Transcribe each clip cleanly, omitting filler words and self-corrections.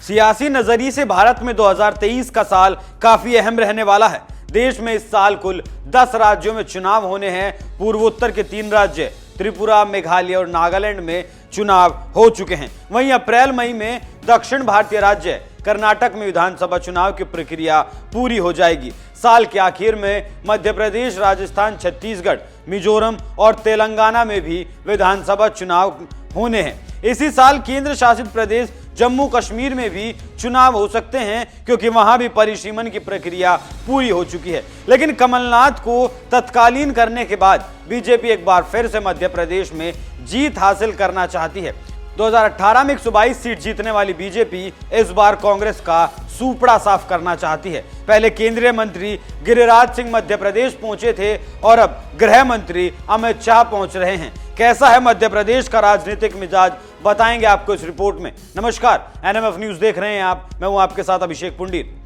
सियासी नजरिए से भारत में 2023 का साल काफी अहम रहने वाला है। देश में इस साल कुल 10 राज्यों में चुनाव होने हैं। पूर्वोत्तर के 3 राज्य त्रिपुरा, मेघालय और नागालैंड में चुनाव हो चुके हैं। वहीं अप्रैल मई में दक्षिण भारतीय राज्य कर्नाटक में विधानसभा चुनाव की प्रक्रिया पूरी हो जाएगी। साल के आखिर में मध्य प्रदेश, राजस्थान, छत्तीसगढ़, मिजोरम और तेलंगाना में भी विधानसभा चुनाव होने हैं। इसी साल केंद्र शासित प्रदेश जम्मू कश्मीर में भी चुनाव हो सकते हैं, क्योंकि वहां भी परिसीमन की प्रक्रिया पूरी हो चुकी है। लेकिन कमलनाथ को तत्कालीन करने के बाद बीजेपी एक बार फिर से मध्य प्रदेश में जीत हासिल करना चाहती है। 2018 में 122 सीट जीतने वाली बीजेपी इस बार कांग्रेस का सूपड़ा साफ करना चाहती है। पहले केंद्रीय मंत्री गिरिराज सिंह मध्य प्रदेश पहुंचे थे और अब गृह मंत्री अमित शाह पहुंच रहे हैं। कैसा है मध्य प्रदेश का राजनीतिक मिजाज, बताएंगे आपको इस रिपोर्ट में। नमस्कार, एनएमएफ न्यूज देख रहे हैं आप, मैं हूं आपके साथ अभिषेक पुंडीर।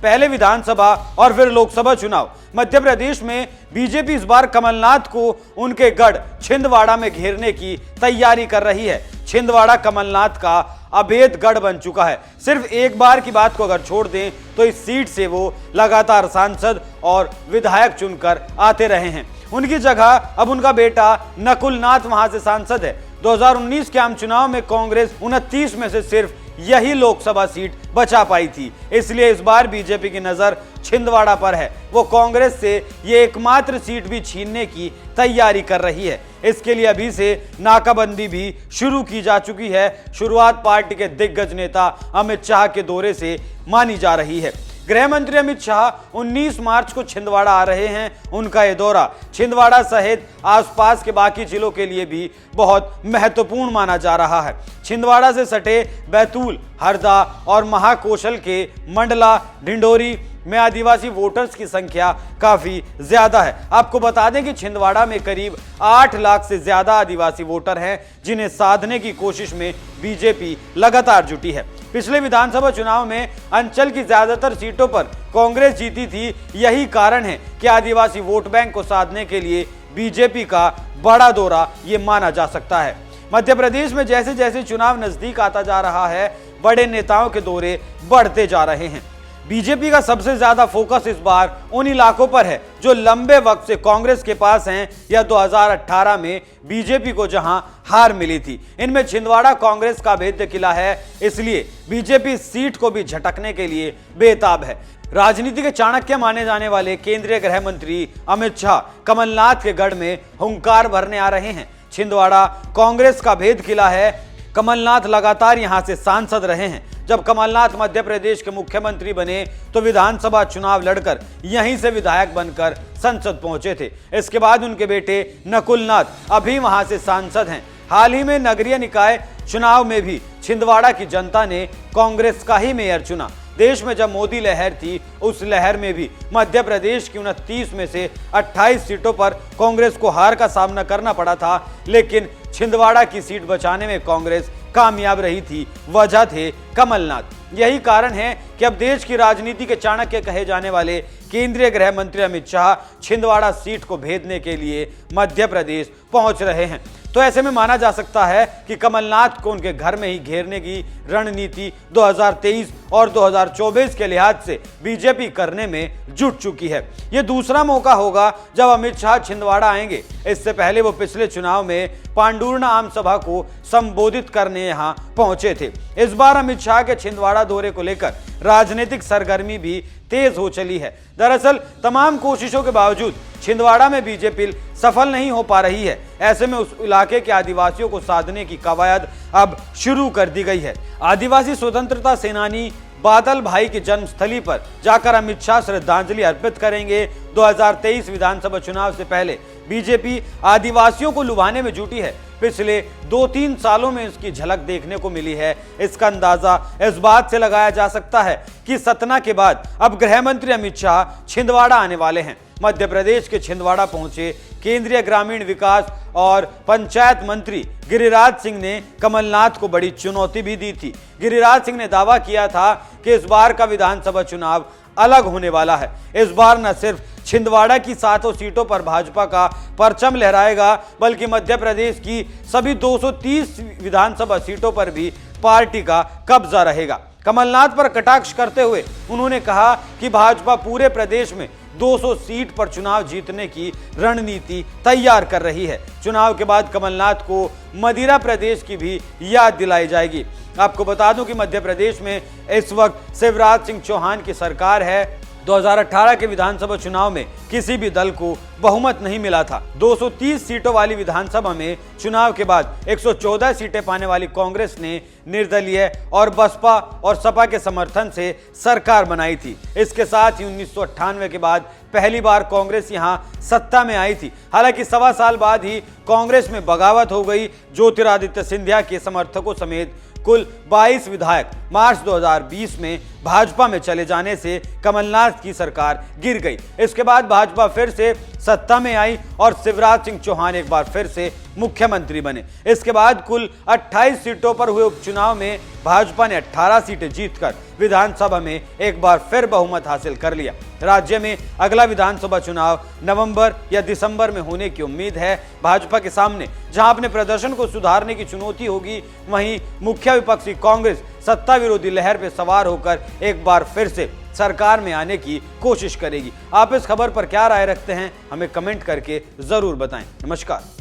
पहले विधानसभा और फिर लोकसभा चुनाव। मध्य प्रदेश में बीजेपी इस बार कमलनाथ को उनके गढ़ छिंदवाड़ा में घेरने की तैयारी कर रही है। छिंदवाड़ा कमलनाथ का अभेद गढ़ बन चुका है। सिर्फ एक बार की बात को अगर छोड़ दें तो इस सीट से वो लगातार सांसद और विधायक चुनकर आते रहे हैं। उनकी जगह अब उनका बेटा नकुल नाथ वहां से सांसद है। 2019 के आम चुनाव में कांग्रेस 29 में से सिर्फ यही लोकसभा सीट बचा पाई थी। इसलिए इस बार बीजेपी की नजर छिंदवाड़ा पर है। वो कांग्रेस से ये एकमात्र सीट भी छीनने की तैयारी कर रही है। इसके लिए अभी से नाकाबंदी भी शुरू की जा चुकी है। शुरुआत पार्टी के दिग्गज नेता अमित शाह के दौरे से मानी जा रही है। गृह मंत्री अमित शाह 19 मार्च को छिंदवाड़ा आ रहे हैं। उनका यह दौरा छिंदवाड़ा सहित आसपास के बाकी जिलों के लिए भी बहुत महत्वपूर्ण माना जा रहा है। छिंदवाड़ा से सटे बैतूल, हरदा और महाकौशल के मंडला, ढिंडोरी में आदिवासी वोटर्स की संख्या काफी ज्यादा है। आपको बता दें कि छिंदवाड़ा में करीब 8 लाख से ज्यादा आदिवासी वोटर हैं, जिन्हें साधने की कोशिश में बीजेपी लगातार जुटी है। पिछले विधानसभा चुनाव में अंचल की ज्यादातर सीटों पर कांग्रेस जीती थी। यही कारण है कि आदिवासी वोट बैंक को साधने के लिए बीजेपी का बड़ा दौरा ये माना जा सकता है। मध्य प्रदेश में जैसे जैसे चुनाव नजदीक आता जा रहा है, बड़े नेताओं के दौरे बढ़ते जा रहे हैं। बीजेपी का सबसे ज्यादा फोकस इस बार उन इलाकों पर है जो लंबे वक्त से कांग्रेस के पास हैं या 2018 में बीजेपी को जहां हार मिली थी। इनमें छिंदवाड़ा कांग्रेस का भेद्य किला है, इसलिए बीजेपी सीट को भी झटकने के लिए बेताब है। राजनीति के चाणक्य माने जाने वाले केंद्रीय गृह मंत्री अमित शाह कमलनाथ के गढ़ में हुंकार भरने आ रहे हैं। छिंदवाड़ा कांग्रेस का भेद किला है। कमलनाथ लगातार यहां से सांसद रहे हैं। जब कमलनाथ मध्य प्रदेश के मुख्यमंत्री बने तो विधानसभा चुनाव लड़कर यहीं से विधायक बनकर संसद पहुंचे थे। इसके बाद उनके बेटे नकुल नाथ अभी वहां से सांसद हैं। हाल ही में नगरीय निकाय चुनाव में भी छिंदवाड़ा की जनता ने कांग्रेस का ही मेयर चुना। देश में जब मोदी लहर थी, उस लहर में भी मध्य प्रदेश की 29 में से 28 सीटों पर कांग्रेस को हार का सामना करना पड़ा था, लेकिन छिंदवाड़ा की सीट बचाने में कांग्रेस कामयाब रही थी। वजह थे कमलनाथ। यही कारण है कि अब देश की राजनीति के चाणक्य कहे जाने वाले केंद्रीय गृह मंत्री अमित शाह छिंदवाड़ा सीट को भेदने के लिए मध्य प्रदेश पहुंच रहे हैं। तो ऐसे में माना जा सकता है कि कमलनाथ को उनके घर में ही घेरने की रणनीति 2023 और 2024 के लिहाज से बीजेपी करने में जुट चुकी है। यह दूसरा मौका होगा जब अमित शाह छिंदवाड़ा आएंगे। इससे पहले वो पिछले चुनाव में पांडुर्णा आम सभा को संबोधित करने यहां पहुंचे थे। इस बार अमित शाह के छिंदवाड़ा दौरे को लेकर राजनीतिक सरगर्मी भी तेज हो चली है। दरअसल तमाम कोशिशों के बावजूद छिंदवाड़ा में बीजेपी सफल नहीं हो पा रही है। ऐसे में उस इलाके के आदिवासियों को साधने की कवायद अब शुरू कर दी गई है। आदिवासी स्वतंत्रता सेनानी बादल भाई की जन्मस्थली पर जाकर अमित शाह श्रद्धांजलि अर्पित करेंगे। 2023 विधानसभा चुनाव से पहले बीजेपी आदिवासियों को लुभाने में जुटी है। पिछले 2-3 सालों में इसकी झलक देखने को मिली है। इसका अंदाजा इस बात से लगाया जा सकता है कि सतना के बाद अब गृह मंत्री अमित शाह छिंदवाड़ा आने वाले हैं। मध्य प्रदेश के छिंदवाड़ा पहुंचे केंद्रीय ग्रामीण विकास और पंचायत मंत्री गिरिराज सिंह ने कमलनाथ को बड़ी चुनौती भी दी थी। गिरिराज सिंह ने दावा किया था कि इस बार का विधानसभा चुनाव अलग होने वाला है। इस बार न सिर्फ छिंदवाड़ा की 7 सीटों पर भाजपा का परचम लहराएगा, बल्कि मध्य प्रदेश की सभी 230 विधानसभा सीटों पर भी पार्टी का कब्जा रहेगा। कमलनाथ पर कटाक्ष करते हुए उन्होंने कहा कि भाजपा पूरे प्रदेश में 200 सीट पर चुनाव जीतने की रणनीति तैयार कर रही है। चुनाव के बाद कमलनाथ को मदिरा प्रदेश की भी याद दिलाई जाएगी। आपको बता दूं कि मध्य प्रदेश में इस वक्त शिवराज सिंह चौहान की सरकार है। 2018 के विधानसभा चुनाव में किसी भी दल को बहुमत नहीं मिला था। 230 सीटों वाली विधानसभा में चुनाव के बाद 114 सीटें पाने वाली कांग्रेस ने निर्दलीय और बसपा और सपा के समर्थन से सरकार बनाई थी। इसके साथ ही 1998 के बाद पहली बार कांग्रेस यहां सत्ता में आई थी। हालांकि 1.25 साल बाद ही कांग्रेस में बगावत हो गई। ज्योतिरादित्य सिंधिया के समर्थकों समेत कुल 22 विधायक मार्च 2020 में भाजपा में चले जाने से कमलनाथ की सरकार गिर गई। इसके बाद भाजपा फिर से सत्ता में आई और शिवराज सिंह चौहान एक बार फिर से मुख्यमंत्री बने। इसके बाद कुल 28 सीटों पर हुए उपचुनाव में भाजपा ने 18 सीटें जीतकर विधानसभा में एक बार फिर बहुमत हासिल कर लिया। राज्य में अगला विधानसभा चुनाव नवंबर या दिसंबर में होने की उम्मीद है। भाजपा के सामने जहां अपने प्रदर्शन को सुधारने की चुनौती होगी, वहीं मुख्य विपक्षी कांग्रेस सत्ता विरोधी लहर पर सवार होकर एक बार फिर से सरकार में आने की कोशिश करेगी। आप इस खबर पर क्या राय रखते हैं, हमें कमेंट करके जरूर बताएं। नमस्कार।